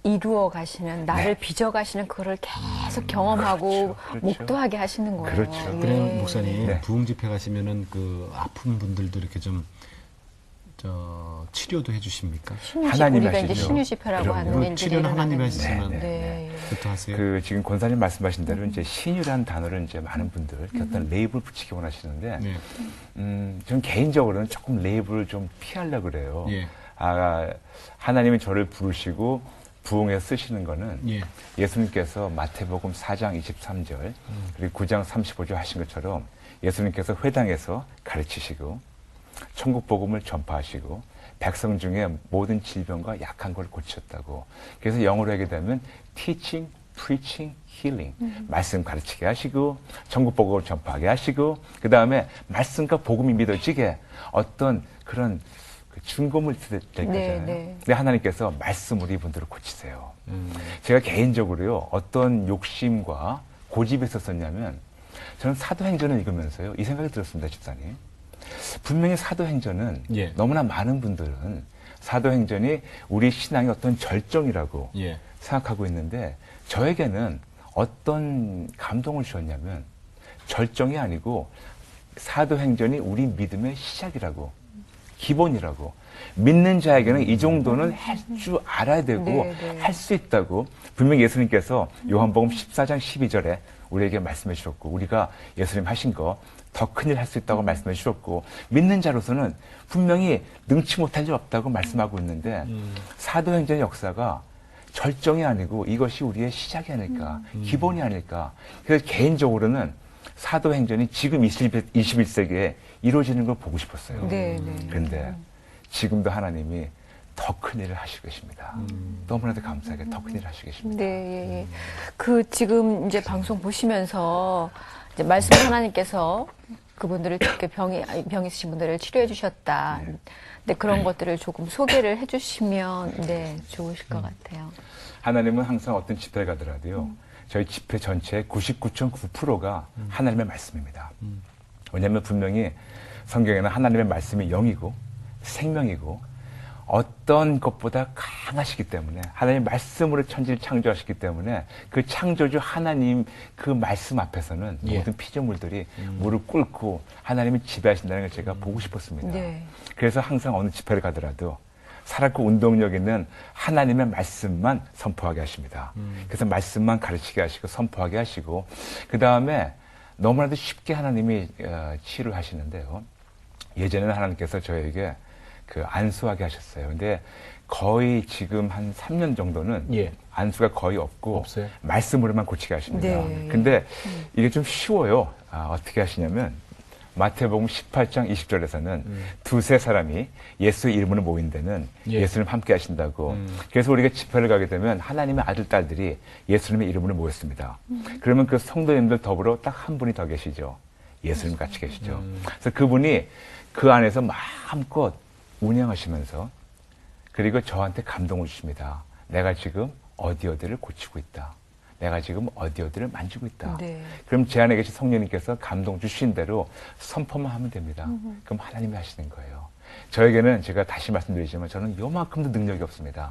이루어 가시는 나를 빚어 가시는 그거를 계속 경험하고 그렇죠. 목도하게 하시는 거예요. 그렇죠. 예. 그래요, 목사님. 네. 부흥 집회 가시면은 그 아픈 분들도 이렇게 좀 치료도 해주십니까? 하나님이 우리가 이제 하시죠. 신유 집회라고 그럼요. 하는 그 일들이 치료는 하나님이 일어나는데. 하시지만 네, 네. 그것도 하세요. 그 지금 권사님 말씀하신 대로 이제 신유라는 단어를 이제 많은 분들 어떤 레이블 붙이기 원하시는데 네. 저는 개인적으로는 조금 레이블을 좀 피하려고 그래요. 예. 하나님이 저를 부르시고 부흥에 쓰시는 거는 예. 예수님께서 마태복음 4장 23절 그리고 9장 35절 하신 것처럼 예수님께서 회당에서 가르치시고 천국 복음을 전파하시고 백성 중에 모든 질병과 약한 걸 고치셨다고. 그래서 영어로 하게 되면 teaching, preaching, healing. 말씀 가르치게 하시고 천국 복음을 전파하게 하시고 그 다음에 말씀과 복음이 믿어지게 어떤 그런 증거물 될 거잖아요. 네. 근데 하나님께서 말씀으로 이분들을 고치세요. 제가 개인적으로요 어떤 욕심과 고집이 있었었냐면 저는 사도행전을 읽으면서요 이 생각이 들었습니다, 집사님. 분명히 사도행전은 예. 너무나 많은 분들은 사도행전이 우리 신앙의 어떤 절정이라고 예. 생각하고 있는데 저에게는 어떤 감동을 주었냐면 절정이 아니고 사도행전이 우리 믿음의 시작이라고 기본이라고 믿는 자에게는 이 정도는 할 줄 알아야 되고 네, 네. 할 수 있다고 분명히 예수님께서 요한복음 14장 12절에 우리에게 말씀해 주셨고 우리가 예수님 하신 거 더 큰일 할 수 있다고 말씀해 주셨고 믿는 자로서는 분명히 능치 못할 일 없다고 말씀하고 있는데 사도행전의 역사가 절정이 아니고 이것이 우리의 시작이 아닐까, 기본이 아닐까. 그래서 개인적으로는 사도행전이 지금 21세기에 이루어지는 걸 보고 싶었어요. 네, 네. 그런데 지금도 하나님이 더 큰 일을 하시고 계십니다. 너무나도 감사하게 더 큰 일을 하시고 계십니다. 네, 예, 예. 그 지금 이제 방송 보시면서 이제 말씀 하나님께서 그분들을 이렇게 병 있으신 분들을 치료해 주셨다. 근데 그런 것들을 조금 소개를 해 주시면 네, 좋으실 것 같아요. 하나님은 항상 어떤 집회에 가더라도요. 저희 집회 전체의 99.9%가 하나님의 말씀입니다. 왜냐하면 분명히 성경에는 하나님의 말씀이 영이고 생명이고 어떤 것보다 강하시기 때문에 하나님의 말씀으로 천지를 창조하셨기 때문에 그 창조주 하나님 그 말씀 앞에서는 모든 피조물들이 무릎 꿇고 하나님이 지배하신다는 걸 제가 보고 싶었습니다. 네. 그래서 항상 어느 집회를 가더라도 살았고 운동력 있는 하나님의 말씀만 선포하게 하십니다. 그래서 말씀만 가르치게 하시고 선포하게 하시고 그 다음에 너무나도 쉽게 하나님이 치유를 하시는데요. 예전에는 하나님께서 저에게 그 안수하게 하셨어요. 근데 거의 지금 한 3년 정도는 예. 안수가 거의 없고 없어요? 말씀으로만 고치게 하십니다. 네. 근데 이게 좀 쉬워요. 어떻게 하시냐면 마태복음 18장 20절에서는 두세 사람이 예수의 이름으로 모인 데는 예. 예수님 함께 하신다고. 그래서 우리가 집회를 가게 되면 하나님의 아들, 딸들이 예수님의 이름으로 모였습니다. 그러면 그 성도님들 더불어 딱 한 분이 더 계시죠. 예수님 같이 계시죠. 그래서 그분이 그 안에서 마음껏 운영하시면서 그리고 저한테 감동을 주십니다. 내가 지금 어디를 고치고 있다. 내가 지금 어디를 만지고 있다. 네. 그럼 제 안에 계신 성령님께서 감동 주신 대로 선포만 하면 됩니다. 그럼 하나님이 하시는 거예요. 저에게는 제가 다시 말씀드리지만 저는 요만큼도 능력이 없습니다.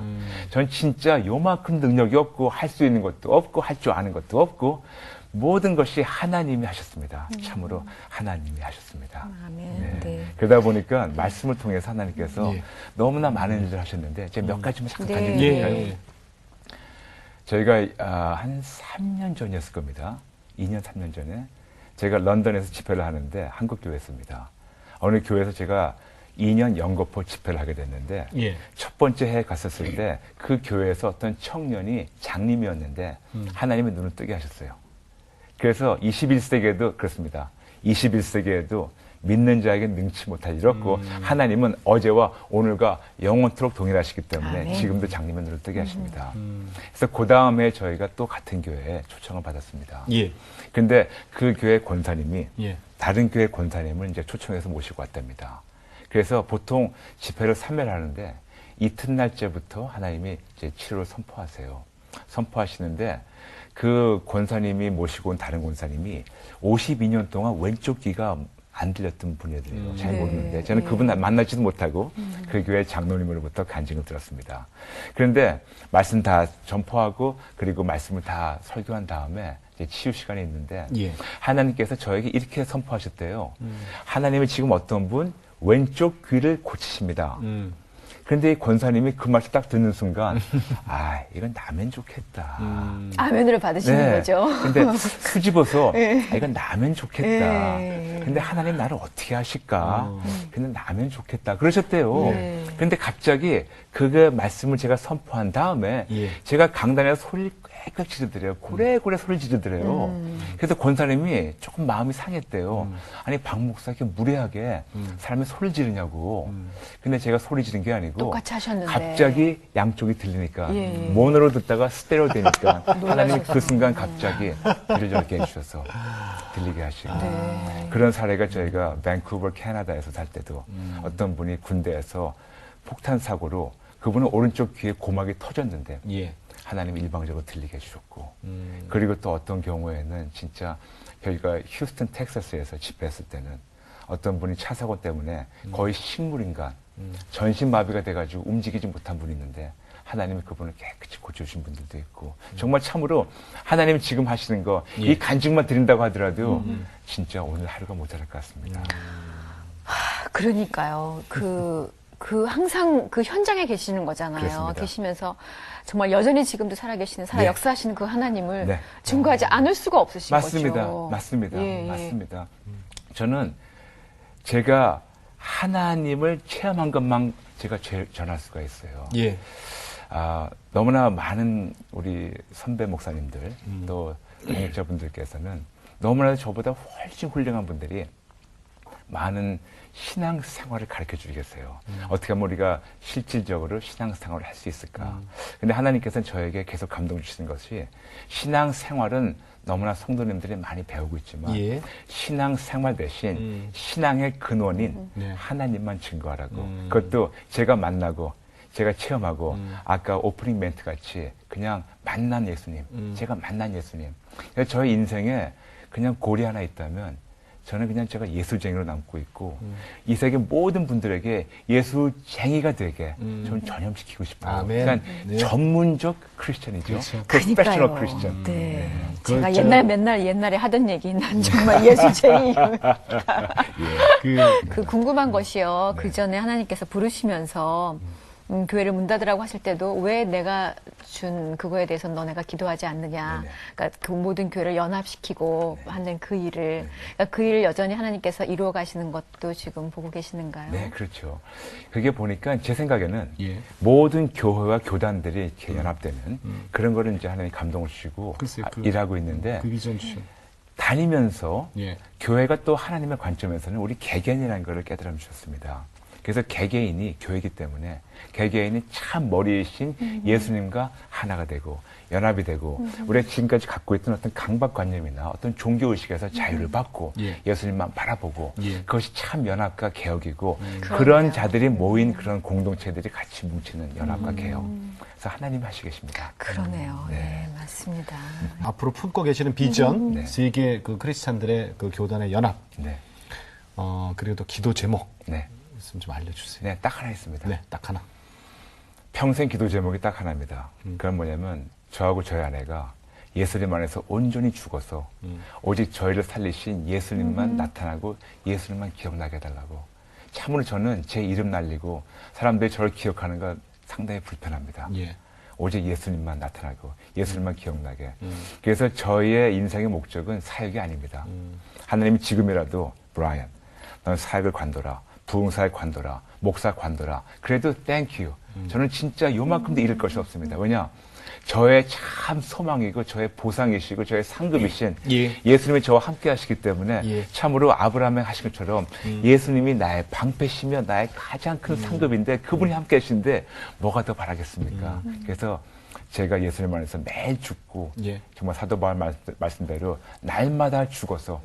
저는 진짜 요만큼 능력이 없고 할 수 있는 것도 없고 할 줄 아는 것도 없고 모든 것이 하나님이 하셨습니다. 참으로 하나님이 하셨습니다. 아멘. 네. 그러다 보니까 말씀을 통해서 하나님께서 예. 너무나 많은 일을 하셨는데 제가 몇 가지만 잠깐 네. 간증드릴까요? 예. 저희가 한 3년 전이었을 겁니다. 2년, 3년 전에 제가 런던에서 집회를 하는데 한국 교회였습니다. 어느 교회에서 제가 2년 연거포 집회를 하게 됐는데 예. 첫 번째 해에 갔었을 때 그 교회에서 어떤 청년이 장님이었는데 하나님의 눈을 뜨게 하셨어요. 그래서 21세기에도 그렇습니다. 21세기에도 믿는 자에게 능치 못할 일 없고 하나님은 어제와 오늘과 영원토록 동일하시기 때문에 아멘. 지금도 장님의 눈을 뜨게 하십니다. 그래서 그 다음에 저희가 또 같은 교회에 초청을 받았습니다. 예. 근데 그 교회 권사님이 예. 다른 교회 권사님을 이제 초청해서 모시고 왔답니다. 그래서 보통 집회를 3회를 하는데 이튿날째부터 하나님이 이제 치료를 선포하시는데 그 권사님이 모시고 온 다른 권사님이 52년 동안 왼쪽 귀가 안 들렸던 분이더래요. 잘 네. 모르는데 저는 그분 만나지도 못하고 그 교회 장로님으로부터 간증을 들었습니다. 그런데 말씀 다 전포하고 그리고 말씀을 다 설교한 다음에 이제 치유 시간이 있는데 예. 하나님께서 저에게 이렇게 선포하셨대요. 하나님이 지금 어떤 분 왼쪽 귀를 고치십니다. 그런데 이 권사님이 그 말을 딱 듣는 순간 이건 나면 좋겠다. 아멘으를 받으시는 거죠. 근데 수집어서 이건 나면 좋겠다. 예. 근데 하나님 나를 어떻게 하실까? 근데 나면 좋겠다. 그러셨대요. 예. 근데 갑자기 그 말씀을 제가 선포한 다음에 예. 제가 강단에서 소리를 꽥꽥 지르더래요. 고래고래 소리 지르더래요. 그래서 권사님이 조금 마음이 상했대요. 아니 박 목사 이렇게 무례하게 사람이 소리 지르냐고. 근데 제가 소리 지른 게 아니고 똑같이 하셨는데. 갑자기 양쪽이 들리니까 예. 모노로 듣다가 스테레오 되니까 하나님이 그 순간 갑자기 귀를 저렇게 해주셔서 들리게 하시고 네. 그런 사례가 저희가 밴쿠버 캐나다에서 살 때도 어떤 분이 군대에서 폭탄 사고로 그분은 오른쪽 귀에 고막이 터졌는데 예. 하나님이 일방적으로 들리게 해주셨고 그리고 또 어떤 경우에는 진짜 저희가 휴스턴 텍사스에서 집회했을 때는 어떤 분이 차 사고 때문에 거의 식물인간 전신마비가 돼가지고 움직이지 못한 분이 있는데 하나님이 그분을 깨끗이 고쳐주신 분들도 있고 정말 참으로 하나님이 지금 하시는 거 이 간증만 드린다고 하더라도 진짜 오늘 하루가 모자랄 것 같습니다. 그러니까요. 항상 그 현장에 계시는 거잖아요. 그렇습니다. 계시면서 정말 여전히 지금도 살아계시는, 네. 역사하시는 그 하나님을 네. 증거하지 않을 수가 없으신 맞습니다. 거죠. 맞습니다. 예, 예. 맞습니다. 저는 제가 하나님을 체험한 것만 제가 전할 수가 있어요. 예. 너무나 많은 우리 선배 목사님들 또 동역자분들께서는 너무나도 저보다 훨씬 훌륭한 분들이 많은 신앙생활을 가르쳐 주겠어요. 어떻게 하면 우리가 실질적으로 신앙생활을 할 수 있을까. 근데 하나님께서는 저에게 계속 감동 주시는 것이 신앙생활은 너무나 성도님들이 많이 배우고 있지만 예. 신앙생활 대신 신앙의 근원인 네. 하나님만 증거하라고. 그것도 제가 만나고 제가 체험하고 아까 오프닝 멘트 같이 그냥 만난 예수님, 제가 만난 예수님. 그러니까 저의 인생에 그냥 고리 하나 있다면 저는 그냥 제가 예술쟁이로 남고 있고 이 세계 모든 분들에게 예술쟁이가 되게 저는 전염시키고 싶어요. 아멘. 그러니까 네. 전문적 크리스천이죠. 그렇죠. 프로페셔널 그러니까요. 크리스천. 네. 그렇죠. 제가 맨날 옛날에 하던 얘기 난 정말 예술쟁이. 그 궁금한 것이요. 그 전에 하나님께서 부르시면서 교회를 문 닫으라고 하실 때도 왜 내가 준 그거에 대해서 너네가 기도하지 않느냐. 네네. 그러니까 그 모든 교회를 연합시키고 하는 그 일을. 그러니까 그 일을 여전히 하나님께서 이루어 가시는 것도 지금 보고 계시는가요? 네, 그렇죠. 그게 보니까 제 생각에는 예. 모든 교회와 교단들이 이렇게 연합되는 그런 거를 이제 하나님 감동을 주시고 글쎄요, 일하고 있는데 그 비전 주신. 다니면서 예. 교회가 또 하나님의 관점에서는 우리 개개인이라는 것을 깨달아 주셨습니다. 그래서 개개인이 교회이기 때문에 개개인이 참 머리이신 예수님과 하나가 되고 연합이 되고 우리가 지금까지 갖고 있던 어떤 강박관념이나 어떤 종교의식에서 자유를 받고 예. 예수님만 바라보고 예. 그것이 참 연합과 개혁이고 그러네요. 그런 자들이 모인 그런 공동체들이 같이 뭉치는 연합과 개혁. 그래서 하나님 하시 계십니다. 그러네요. 네. 네, 맞습니다. 앞으로 품고 계시는 비전, 네. 세계 그 크리스찬들의 그 교단의 연합, 네. 그리고 또 기도 제목 네. 있으면 좀 알려주세요. 네, 딱 하나 있습니다. 네, 딱 하나. 평생 기도 제목이 딱 하나입니다. 그건 뭐냐면 저하고 저희 아내가 예수님 안에서 온전히 죽어서 오직 저희를 살리신 예수님만 나타나고 예수님만 기억나게 해달라고. 참으로 저는 제 이름 날리고 사람들이 저를 기억하는 건 상당히 불편합니다. 예. 오직 예수님만 나타나고 예수님만 기억나게. 그래서 저희의 인생의 목적은 사역이 아닙니다. 하나님이 지금이라도 브라이언, 너는 사역을 관둬라. 부흥사역 관둬라. 목사 관둬라. 그래도 땡큐. 저는 진짜 요만큼도 잃을 것이 없습니다. 왜냐? 저의 참 소망이고 저의 보상이시고 저의 상급이신 예. 예수님이 저와 함께 하시기 때문에 예. 참으로 아브라함이 하신 것처럼 예수님이 나의 방패시며 나의 가장 큰 상급인데 그분이 함께 하시는데 뭐가 더 바라겠습니까? 그래서 제가 예수님 안에서 매일 죽고 예. 정말 사도 바울 말씀대로 날마다 죽어서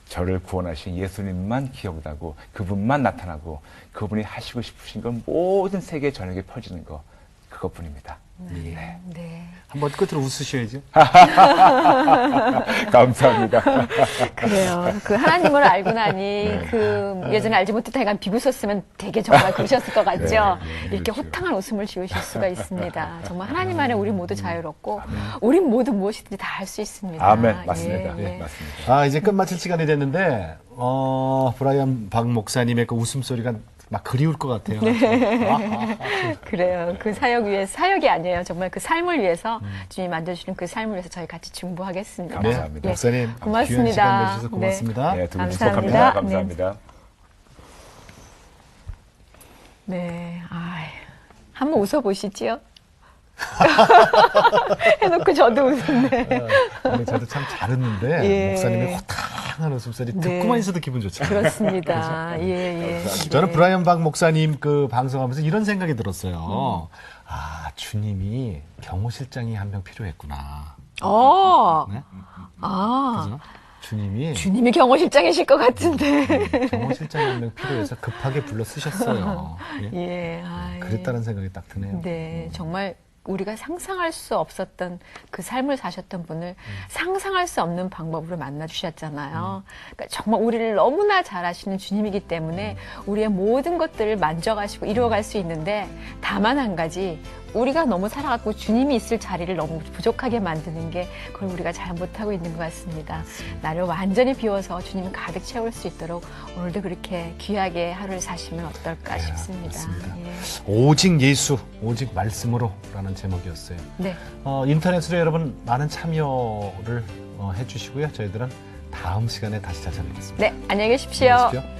저를 구원하신 예수님만 기억나고 그분만 나타나고 그분이 하시고 싶으신 건 모든 세계 전역에 퍼지는 거 그것뿐입니다. 네. 네. 한번 끝으로 웃으셔야죠. 감사합니다. 그래요. 그 하나님을 알고 나니 그 예전에 알지 못했다 약간 비웃었으면 되게 정말 그러셨을 것 같죠. 이렇게 그렇죠. 호탕한 웃음을 지으실 수가 있습니다. 정말 하나님 안에 우리 모두 자유롭고 우린 모두 무엇이든지 다 할 수 있습니다. 아멘. 맞습니다. 예, 예. 네, 맞습니다. 이제 끝마칠 시간이 됐는데, 브라이언 박 목사님의 그 웃음소리가 막 그리울 것 같아요. 그래요. 그 사역 위해 사역이 아니에요. 정말 그 삶을 위해서 주님이 만들어주는 그 삶을 위해서 저희 같이 중보하겠습니다. 네, 감사합니다. 목사님. 고맙습니다. 귀한 시간 내주셔서 고맙습니다. 네, 두 분 감사합니다. 축복합니다. 감사합니다. 네. 한번 웃어보시지요. 해놓고 저도 웃는데. 오늘 저도 참 잘 웃는데, 예. 목사님의 호탕한 웃음소리 네. 듣고만 있어도 기분 좋잖아요. 그렇습니다. 예, 예. 저는 브라이언 박 목사님 그 방송하면서 이런 생각이 들었어요. 주님이 경호실장이 한 명 필요했구나. 어. 네? 아. 그죠? 주님이 주님이 경호실장이실 것 같은데. 경호실장이 한 명 필요해서 급하게 불러 쓰셨어요. 예? 예. 그랬다는 생각이 딱 드네요. 네. 정말 우리가 상상할 수 없었던 그 삶을 사셨던 분을 상상할 수 없는 방법으로 만나주셨잖아요. 그러니까 정말 우리를 너무나 잘 아시는 주님이기 때문에 우리의 모든 것들을 만져가시고 이루어갈 수 있는데 다만 한 가지 우리가 너무 살아갖고 주님이 있을 자리를 너무 부족하게 만드는 게 그걸 우리가 잘 못하고 있는 것 같습니다. 나를 완전히 비워서 주님 가득 채울 수 있도록 오늘도 그렇게 귀하게 하루를 사시면 어떨까 싶습니다. 맞습니다. 예. 오직 예수, 오직 말씀으로 라는 제목이었어요. 네. 인터넷으로 여러분 많은 참여를 해주시고요. 저희들은 다음 시간에 다시 찾아뵙겠습니다. 네. 안녕히 계십시오. 안녕히 계십시오.